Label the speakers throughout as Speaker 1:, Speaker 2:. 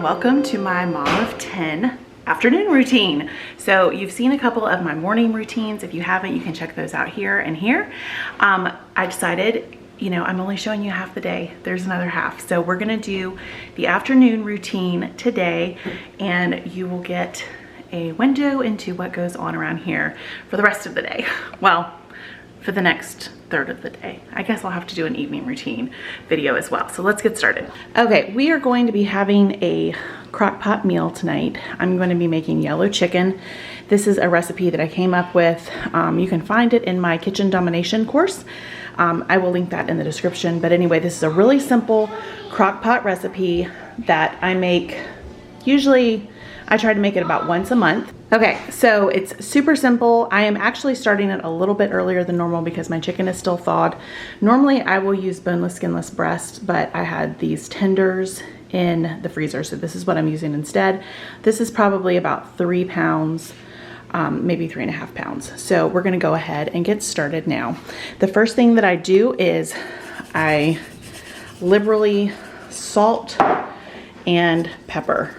Speaker 1: welcome to my Mom of 10 afternoon routine. So you've seen a couple of my morning routines. If you haven't, you can check those out here and here. I decided, you know, I'm only showing you half the day. There's another half. So we're gonna do the afternoon routine today, and you will get a window into what goes on around here for the rest of the day. Well, for the next third of the day. I guess I'll have to do an evening routine video as well. So let's get started. Okay, we are going to be having a crock pot meal tonight. I'm going to be making yellow chicken. This is a recipe that I came up with. You can find it in my kitchen domination course. I will link that in the description. But anyway, this is a really simple crock pot recipe that I make. Usually I try to make it about once a month. Okay, so it's super simple. I am actually starting it a little bit earlier than normal because my chicken is still thawed. Normally I will use boneless, skinless breast, but I had these tenders in the freezer, so this is what I'm using instead. This is probably about 3 pounds, maybe 3.5 pounds. So we're gonna go ahead and get started now. The first thing that I do is I liberally salt and pepper.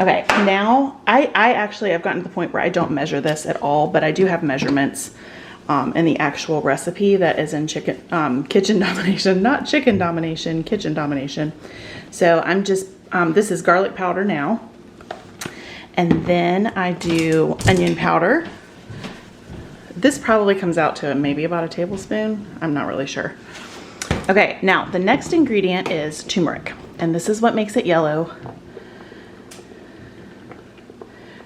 Speaker 1: Okay, now I've gotten to the point where I don't measure this at all, but I do have measurements in the actual recipe that is in kitchen domination, not chicken domination, kitchen domination. So I'm just, this is garlic powder now. And then I do onion powder. This probably comes out to maybe about a tablespoon. I'm not really sure. Okay, now the next ingredient is turmeric, and this is what makes it yellow.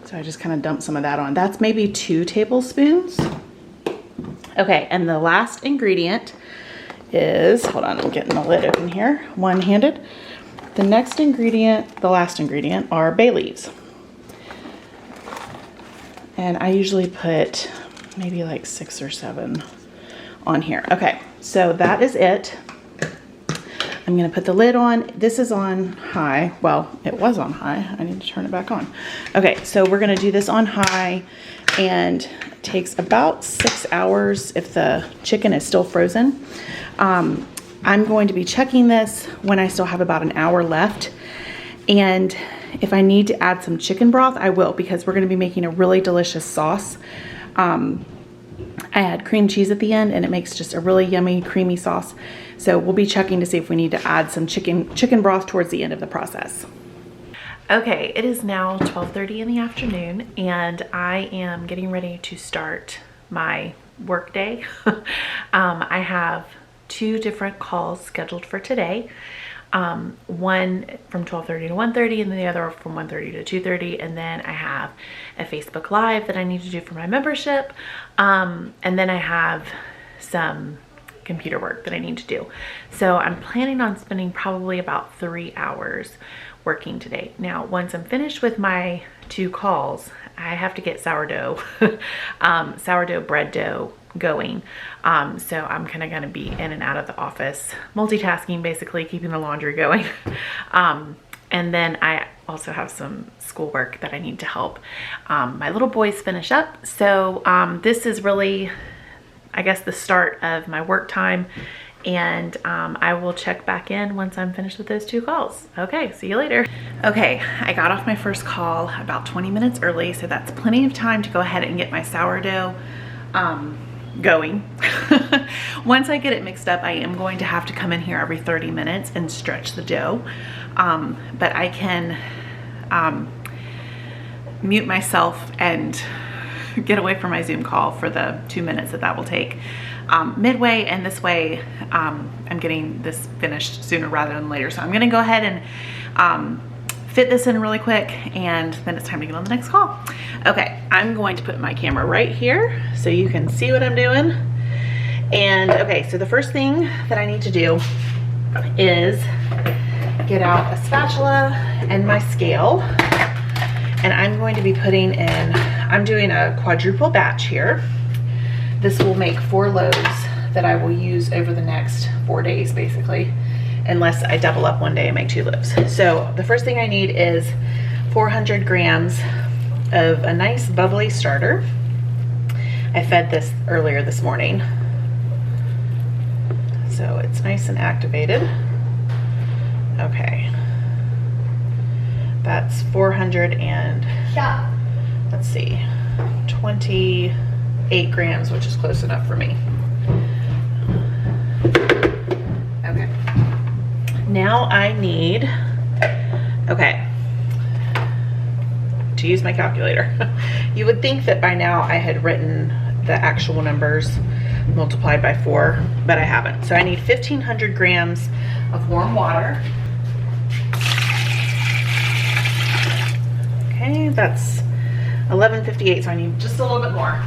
Speaker 1: So I just kind of dump some of that on. That's maybe 2 tablespoons. Okay, and the last ingredient is, hold on, I'm getting the lid open here, one-handed. The next ingredient, the last ingredient, are bay leaves. And I usually put maybe like 6 or 7 on here. Okay, so that is it. I'm gonna put the lid on. This is on high. Well, it was on high. I need to turn it back on. Okay, so we're gonna do this on high, and it takes about 6 hours if the chicken is still frozen. I'm going to be checking this when I still have about an hour left. And if I need to add some chicken broth, I will, because we're gonna be making a really delicious sauce. I add cream cheese at the end, and it makes just a really yummy, creamy sauce. So we'll be checking to see if we need to add some chicken broth towards the end of the process. Okay, it is now 12:30 in the afternoon, and I am getting ready to start my work day. I have 2 different calls scheduled for today. One from 12:30 to 1:30, and then the other from 1:30 to 2:30. And then I have a Facebook Live that I need to do for my membership. And then I have some computer work that I need to do. So I'm planning on spending probably about 3 hours working today. Now, once I'm finished with my 2 calls, I have to get sourdough, sourdough bread dough going. So I'm kind of going to be in and out of the office, multitasking, basically keeping the laundry going. And then I also have some schoolwork that I need to help my little boys finish up. So this is really, I guess, the start of my work time. And I will check back in once I'm finished with those 2 calls. Okay, see you later. Okay, I got off my first call about 20 minutes early, so that's plenty of time to go ahead and get my sourdough going. Once I get it mixed up, I am going to have to come in here every 30 minutes and stretch the dough. But I can mute myself and get away from my Zoom call for the 2 minutes that will take midway, and this way I'm getting this finished sooner rather than later. So I'm gonna go ahead and fit this in really quick, and then it's time to get on the next call. Okay, I'm going to put my camera right here so you can see what I'm doing. And okay, so the first thing that I need to do is get out a spatula and my scale, and I'm going to be putting in, I'm doing a quadruple batch here. This will make 4 loaves that I will use over the next 4 days, basically, unless I double up one day and make 2 loaves. So the first thing I need is 400 grams of a nice bubbly starter. I fed this earlier this morning, so it's nice and activated. Okay. That's 400 and, let's see, 28 grams, which is close enough for me. Okay. Now I need, okay, to use my calculator. You would think that by now I had written the actual numbers multiplied by 4, but I haven't. So I need 1,500 grams of warm water. Okay, that's 1158, so I need just a little bit more.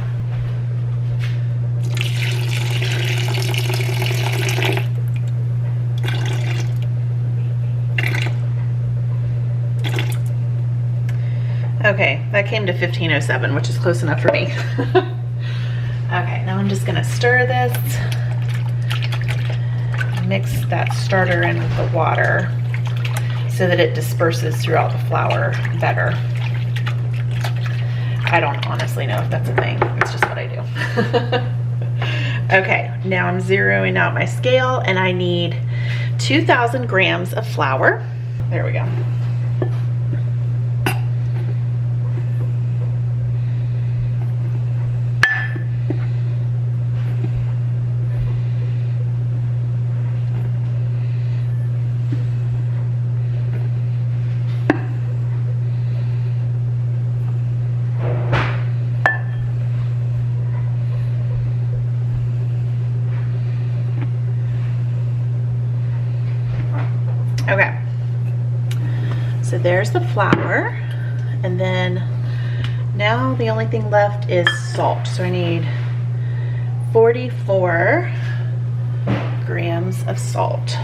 Speaker 1: Okay, that came to 1507, which is close enough for me. Okay, now I'm just gonna stir this, mix that starter in with the water so that it disperses throughout the flour better. I don't honestly know if that's a thing, it's just what I do. Okay, now I'm zeroing out my scale and I need 2,000 grams of flour. There we go. Okay, so there's the flour, and then now the only thing left is salt. So I need 44 grams of salt.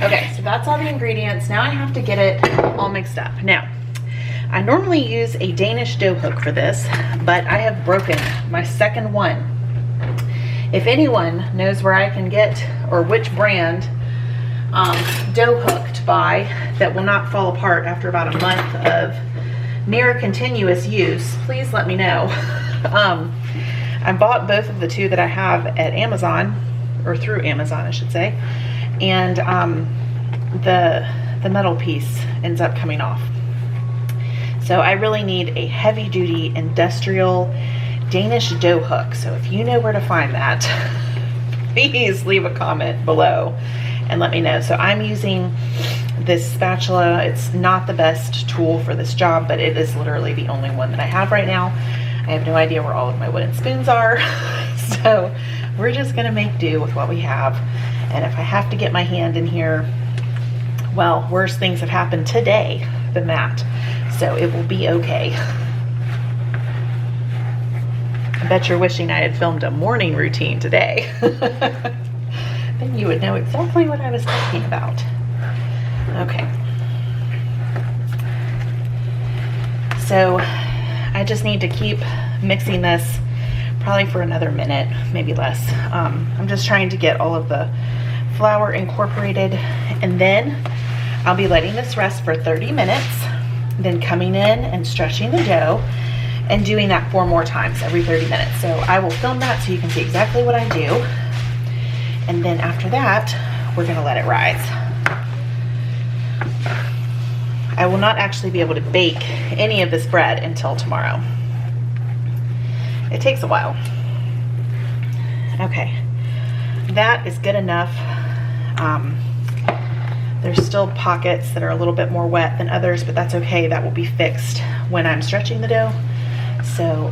Speaker 1: Okay, so that's all the ingredients. Now I have to get it all mixed up. Now, I normally use a Danish dough hook for this, but I have broken my second one. If anyone knows where I can get, or which brand dough hook to buy that will not fall apart after about a month of near continuous use, please let me know. I bought both of the two that I have at Amazon, or through Amazon I should say, and the metal piece ends up coming off. So I really need a heavy duty industrial Danish dough hook. So if you know where to find that, please leave a comment below and let me know. So I'm using this spatula. It's not the best tool for this job, but it is literally the only one that I have right now. I have no idea where all of my wooden spoons are. So we're just gonna make do with what we have. And if I have to get my hand in here, well, worse things have happened today than that. So it will be okay. I bet you're wishing I had filmed a morning routine today. Then you would know exactly what I was talking about. Okay. So I just need to keep mixing this probably for another minute, maybe less. I'm just trying to get all of the flour incorporated, and then I'll be letting this rest for 30 minutes. Then coming in and stretching the dough and doing that 4 more times every 30 minutes. So I will film that so you can see exactly what I do. And then after that, we're gonna let it rise. I will not actually be able to bake any of this bread until tomorrow. It takes a while. Okay, that is good enough. There's still pockets that are a little bit more wet than others, but that's okay. That will be fixed when I'm stretching the dough. So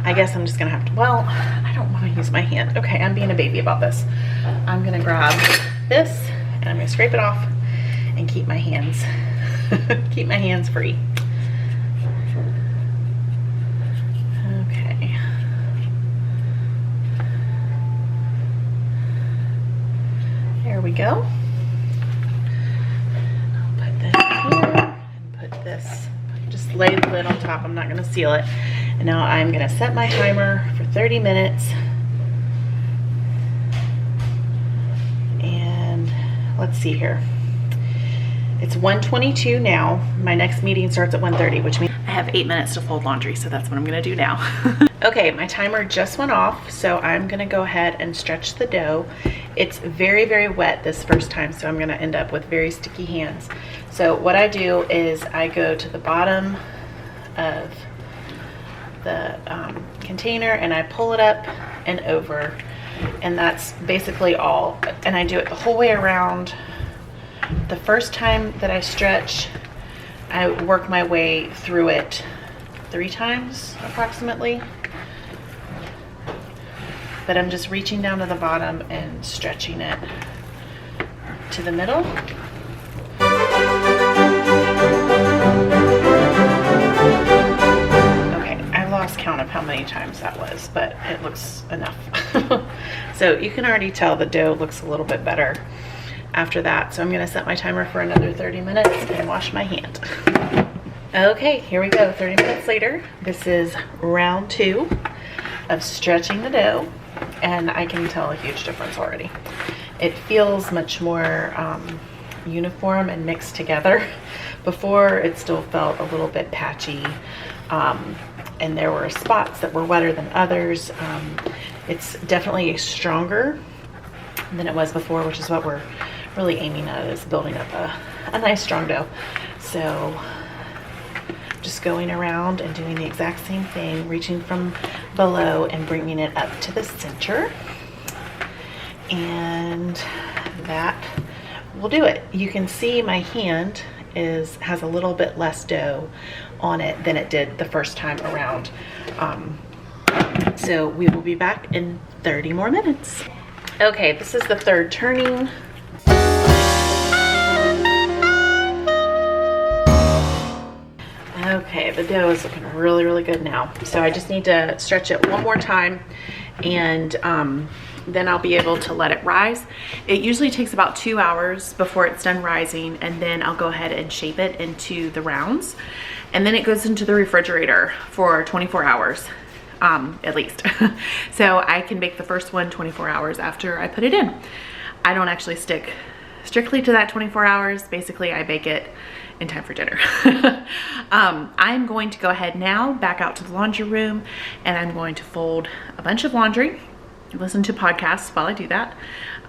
Speaker 1: I guess I'm just gonna have to, well, I don't wanna use my hand. Okay, I'm being a baby about this. I'm gonna grab this and I'm gonna scrape it off and keep my hands, keep my hands free. Okay. There we go. I'll put this here and put this, just lay the lid on top. I'm not gonna seal it. And now I'm gonna set my timer for 30 minutes. And let's see here. It's 1:22 now. My next meeting starts at 1:30, which means I have 8 minutes to fold laundry, so that's what I'm gonna do now. Okay, my timer just went off, so I'm gonna go ahead and stretch the dough. It's very, very wet this first time, so I'm gonna end up with very sticky hands. So what I do is I go to the bottom of the container and I pull it up and over, and that's basically all. And I do it the whole way around. The first time that I stretch, I work my way through it 3 times approximately. But I'm just reaching down to the bottom and stretching it to the middle. Okay, I lost count of how many times that was, but it looks enough. So you can already tell the dough looks a little bit better after that. So I'm gonna set my timer for another 30 minutes and wash my hand. Okay, here we go, 30 minutes later. This is round 2 of stretching the dough, and I can tell a huge difference already. It feels much more uniform and mixed together. Before, it still felt a little bit patchy, and there were spots that were wetter than others. It's definitely stronger than it was before, which is what we're really aiming at, is building up a nice strong dough. So just going around and doing the exact same thing, reaching from below and bringing it up to the center, and that will do it. You can see my hand has a little bit less dough on it than it did the first time around. So we will be back in 30 more minutes. Okay, this is the third turning. Okay, the dough is looking really, really good now. So I just need to stretch it one more time, and then I'll be able to let it rise. It usually takes about 2 hours before it's done rising, and then I'll go ahead and shape it into the rounds. And then it goes into the refrigerator for 24 hours, at least. So I can bake the first one 24 hours after I put it in. I don't actually stick strictly to that 24 hours. Basically, I bake it in time for dinner. I'm going to go ahead now, back out to the laundry room, and I'm going to fold a bunch of laundry, listen to podcasts while I do that.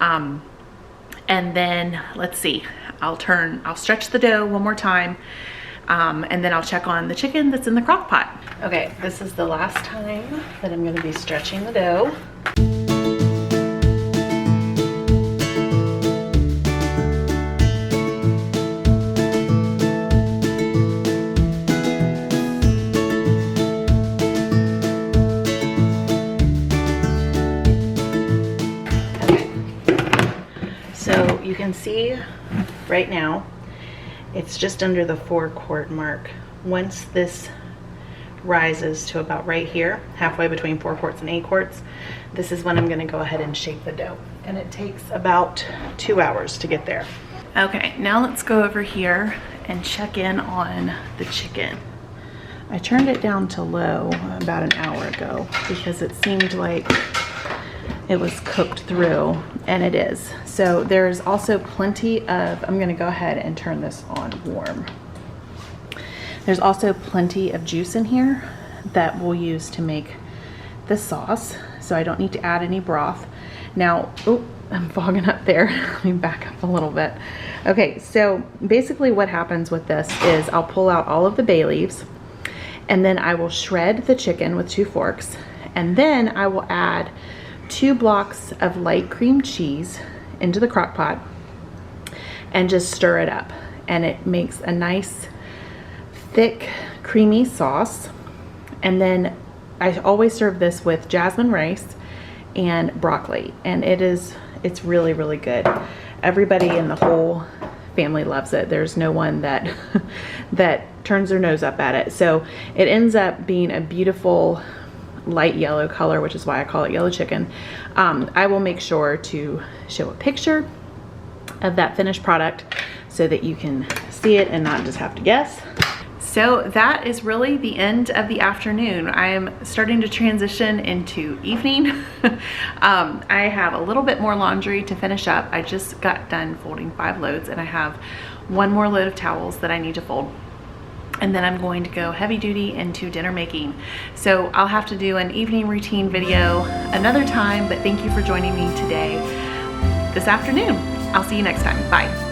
Speaker 1: And then let's see, I'll stretch the dough one more time, and then I'll check on the chicken that's in the crock pot. Okay, this is the last time that I'm going to be stretching the dough. You can see right now it's just under the 4-quart mark. Once this rises to about right here, halfway between 4 quarts and 8 quarts, this is when I'm going to go ahead and shape the dough, and it takes about 2 hours to get there. Okay, now let's go over here and check in on the chicken. I turned it down to low about an hour ago because it seemed like it was cooked through, and it is. So there's also plenty of, I'm gonna go ahead and turn this on warm. There's also plenty of juice in here that we'll use to make the sauce, so I don't need to add any broth. Now, oh, I'm fogging up there. Let me back up a little bit. Okay, so basically what happens with this is I'll pull out all of the bay leaves, and then I will shred the chicken with 2 forks, and then I will add 2 blocks of light cream cheese into the crock pot and just stir it up, and it makes a nice thick creamy sauce. And then I always serve this with jasmine rice and broccoli, and it's really, really good. Everybody in the whole family loves it. There's no one that that turns their nose up at it. So it ends up being a beautiful light yellow color, which is why I call it yellow chicken. I will make sure to show a picture of that finished product so that you can see it and not just have to guess. So that is really the end of the afternoon. I am starting to transition into evening. I have a little bit more laundry to finish up. I just got done folding 5 loads and I have 1 more load of towels that I need to fold. And then I'm going to go heavy duty into dinner making. So I'll have to do an evening routine video another time, but thank you for joining me today, this afternoon. I'll see you next time. Bye.